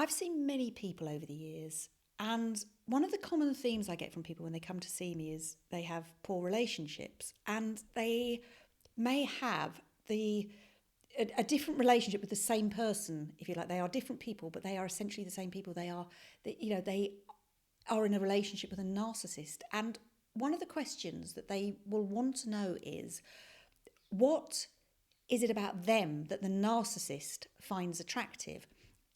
I've seen many people over the years, and one of the common themes I get from people when they come to see me is they have poor relationships, and they may have a different relationship with the same person, if you like. They are different people, but they are essentially the same people. They are in a relationship with a narcissist, and one of the questions that they will want to know is, what is it about them that the narcissist finds attractive?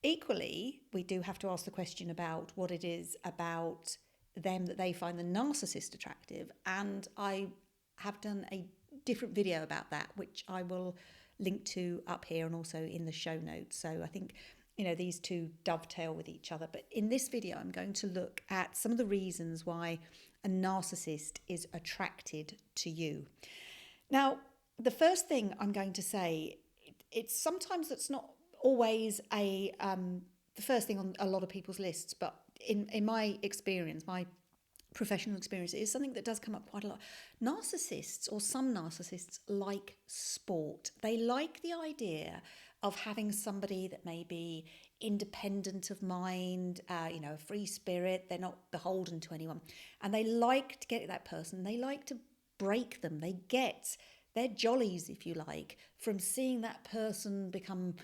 Equally, we do have to ask the question about what it is about them that they find the narcissist attractive. And I have done a different video about that, which I will link to up here and also in the show notes. So I think, these two dovetail with each other. But in this video, I'm going to look at some of the reasons why a narcissist is attracted to you. Now, the first thing I'm going to say, it's not always the first thing on a lot of people's lists, but in my experience, my professional experience, it is something that does come up quite a lot. Narcissists, or some narcissists, like sport. They like the idea of having somebody that may be independent of mind, a free spirit. They're not beholden to anyone, and they like to get at that person. They like to break them. They get their jollies, if you like, from seeing that person become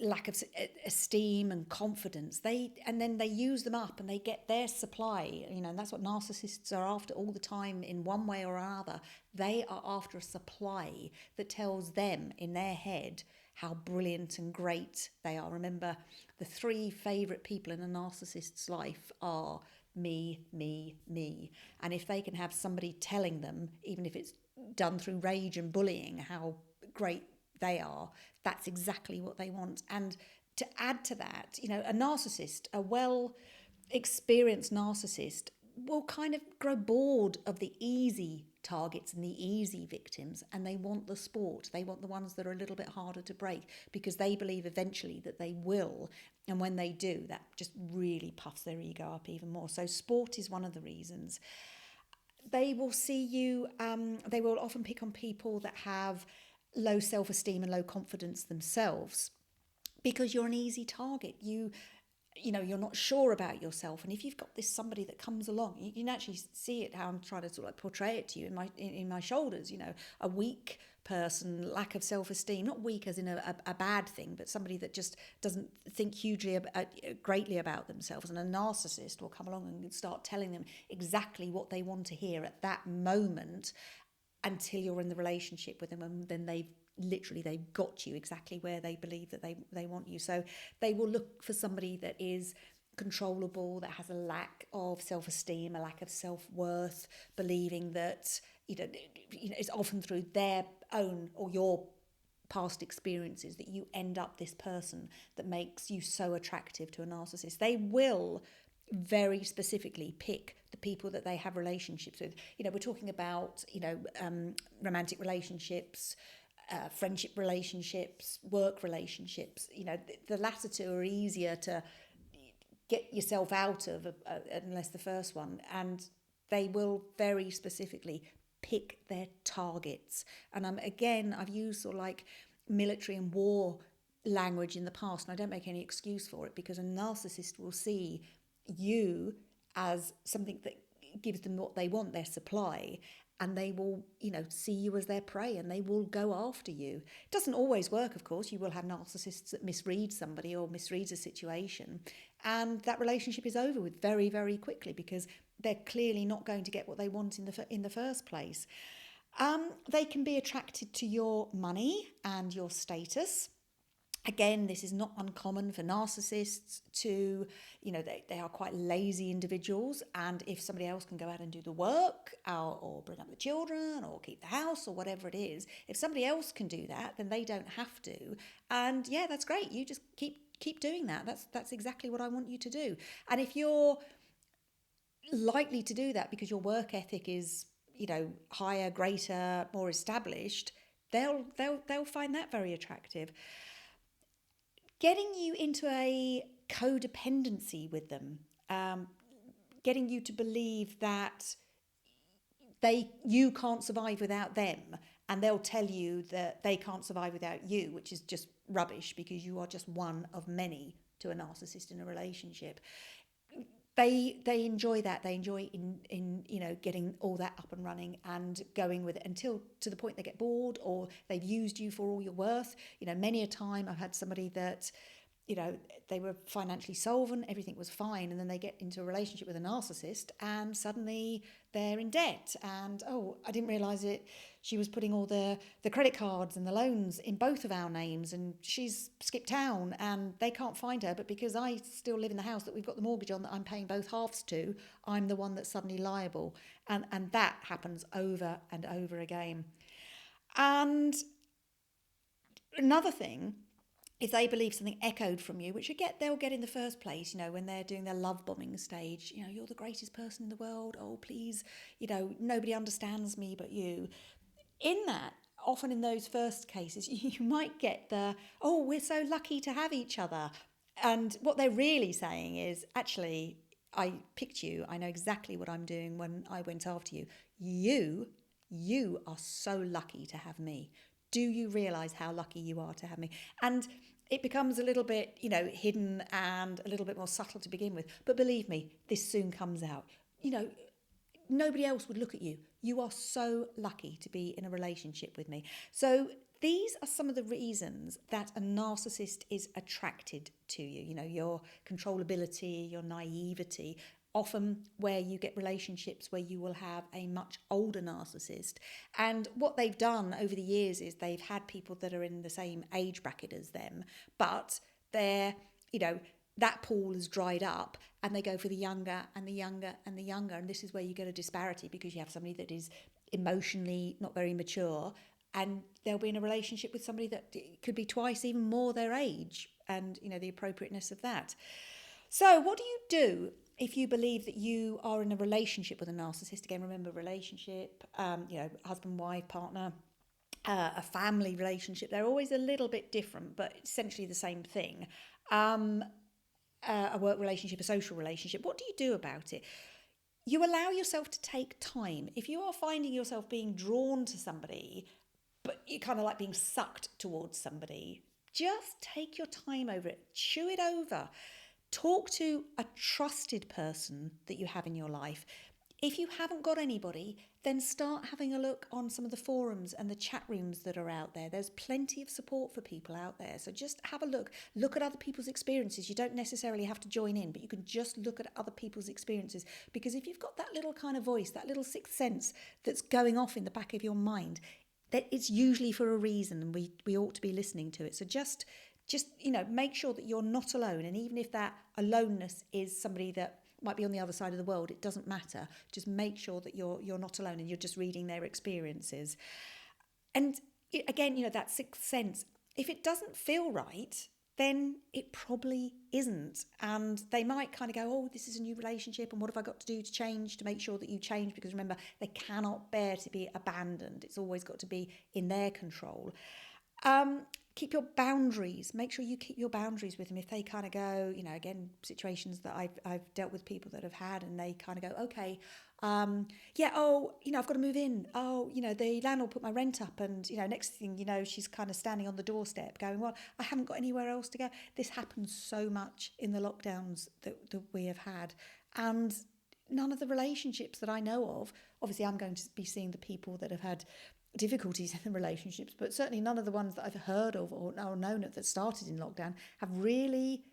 lack of esteem and confidence. And then they use them up and they get their supply, and that's what narcissists are after all the time in one way or another. They are after a supply that tells them in their head how brilliant and great they are. Remember, the 3 favourite people in a narcissist's life are me, me, me. And if they can have somebody telling them, even if it's done through rage and bullying, how great they are, that's exactly what they want. And to add to that, a narcissist, a well-experienced narcissist, will kind of grow bored of the easy targets and the easy victims, and they want the sport. They want the ones that are a little bit harder to break, because they believe eventually that they will. And when they do, that just really puffs their ego up even more. So sport is one of the reasons. They will see you, they will often pick on people that have low self-esteem and low confidence themselves, because you're an easy target. You're not sure about yourself, and if you've got this somebody that comes along, you can actually see it, how I'm trying to sort of portray it to you in my shoulders. A weak person, lack of self-esteem, not weak as in a bad thing, but somebody that just doesn't think greatly about themselves. And a narcissist will come along and start telling them exactly what they want to hear at that moment, until you're in the relationship with them, and then they've got you exactly where they believe that they want you. So they will look for somebody that is controllable, that has a lack of self-esteem, a lack of self-worth, believing that it's often through their own or your past experiences that you end up this person that makes you so attractive to a narcissist. They will very specifically pick the people that they have relationships with. We're talking about romantic relationships, friendship relationships, work relationships. The latter two are easier to get yourself out of, unless the first one. And they will very specifically pick their targets. And I've used sort of like military and war language in the past, and I don't make any excuse for it, because a narcissist will see you as something that gives them what they want, their supply, and they will, see you as their prey, and they will go after you. It doesn't always work, of course. You will have narcissists that misread somebody or misreads a situation, and that relationship is over with very, very quickly, because they're clearly not going to get what they want in the first place. They can be attracted to your money and your status. Again, this is not uncommon for narcissists to, they are quite lazy individuals, and if somebody else can go out and do the work or bring up the children or keep the house or whatever it is, if somebody else can do that, then they don't have to. And yeah, that's great. You just keep doing that. That's exactly what I want you to do. And if you're likely to do that because your work ethic is, higher, greater, more established, they'll find that very attractive. Getting you into a codependency with them, getting you to believe that you can't survive without them, and they'll tell you that they can't survive without you, which is just rubbish, because you are just one of many to a narcissist in a relationship. They enjoy that. They enjoy in getting all that up and running and going with it until to the point they get bored or they've used you for all you're worth. Many a time I've had somebody that, they were financially solvent, everything was fine, and then they get into a relationship with a narcissist and suddenly they're in debt. And, I didn't realise it. She was putting all the credit cards and the loans in both of our names, and she's skipped town and they can't find her. But because I still live in the house that we've got the mortgage on that I'm paying both halves to, I'm the one that's suddenly liable. And that happens over and over again. And another thing, if they believe something echoed from you, which they'll get in the first place, when they're doing their love bombing stage, you're the greatest person in the world. Oh, please, nobody understands me but you. In that, often in those first cases, you might get we're so lucky to have each other. And what they're really saying is, actually, I picked you. I know exactly what I'm doing when I went after you. You are so lucky to have me. Do you realise how lucky you are to have me? And it becomes a little bit, hidden and a little bit more subtle to begin with. But believe me, this soon comes out. Nobody else would look at you. You are so lucky to be in a relationship with me. So these are some of the reasons that a narcissist is attracted to you. Your controllability, your naivety, often where you get relationships where you will have a much older narcissist. And what they've done over the years is they've had people that are in the same age bracket as them, but they're, that pool has dried up and they go for the younger and the younger and the younger. And this is where you get a disparity because you have somebody that is emotionally not very mature and they'll be in a relationship with somebody that could be twice even more their age and, the appropriateness of that. So what do you do if you believe that you are in a relationship with a narcissist? Again, remember relationship, husband, wife, partner, a family relationship. They're always a little bit different, but essentially the same thing. A work relationship, a social relationship. What do you do about it? You allow yourself to take time. If you are finding yourself being drawn to somebody, but you're kind of like being sucked towards somebody, just take your time over it. Chew it over. Talk to a trusted person that you have in your life. If you haven't got anybody, then start having a look on some of the forums and the chat rooms that are out there. There's plenty of support for people out there. So just have a look. Look at other people's experiences. You don't necessarily have to join in, but you can just look at other people's experiences. Because if you've got that little kind of voice, that little sixth sense that's going off in the back of your mind, that it's usually for a reason, and we ought to be listening to it. So just make sure that you're not alone. And even if that aloneness is somebody that might be on the other side of the world, it doesn't matter. Just make sure that you're not alone and you're just reading their experiences. And again, that sixth sense, if it doesn't feel right, then it probably isn't. And they might kind of go, oh, this is a new relationship, and what have I got to do to change to make sure that you change? Because remember, they cannot bear to be abandoned. It's always got to be in their control. Keep your boundaries. Make sure you keep your boundaries with them. If they kind of go, again, situations that I've dealt with people that have had, and they kind of go, okay, I've got to move in. Oh, the landlord put my rent up, and next thing she's kind of standing on the doorstep, going, well, I haven't got anywhere else to go. This happens so much in the lockdowns that we have had, and none of the relationships that I know of. Obviously, I'm going to be seeing the people that have had difficulties in the relationships, but certainly none of the ones that I've heard of or known that started in lockdown have really,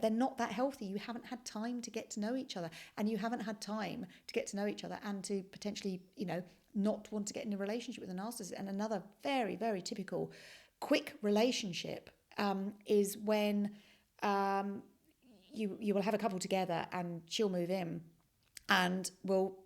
they're not that healthy. You haven't had time to get to know each other, and you haven't had time to get to know each other and to potentially, not want to get in a relationship with a narcissist. And another very, very typical quick relationship is when you will have a couple together and she'll move in and will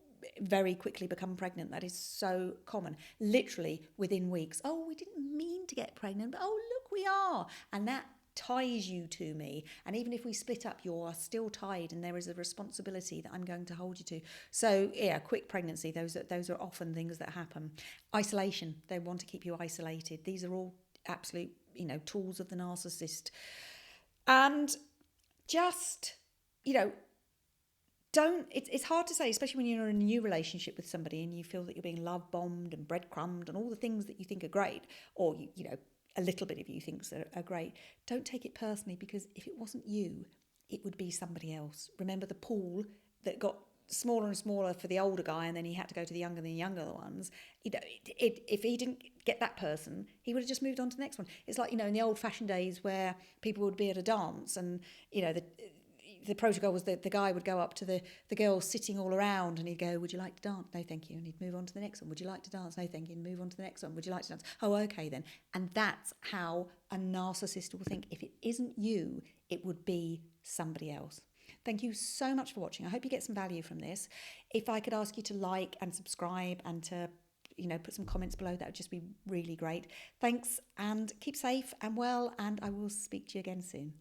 very quickly become pregnant. That is so common. Literally within weeks. Oh, we didn't mean to get pregnant, but oh, look, we are. And that ties you to me. And even if we split up, you are still tied, and there is a responsibility that I'm going to hold you to. So yeah, quick pregnancy, those are often things that happen. Isolation, they want to keep you isolated. These are all absolute, tools of the narcissist. And just, it's hard to say, especially when you're in a new relationship with somebody and you feel that you're being love bombed and breadcrumbed and all the things that you think are great, or a little bit of you thinks are great, don't take it personally, because if it wasn't you, it would be somebody else. Remember the pool that got smaller and smaller for the older guy, and then he had to go to the younger and the younger ones. If he didn't get that person, he would have just moved on to the next one. It's like, in the old-fashioned days where people would be at a dance, and the protocol was that the guy would go up to the girls sitting all around, and he'd go, "Would you like to dance?" "No, thank you." And he'd move on to the next one. "Would you like to dance?" "No, thank you." And move on to the next one. "Would you like to dance?" "Oh, okay then." And that's how a narcissist will think. If it isn't you, it would be somebody else. Thank you so much for watching. I hope you get some value from this. If I could ask you to like and subscribe and to put some comments below, that would just be really great. Thanks, and keep safe and well, and I will speak to you again soon.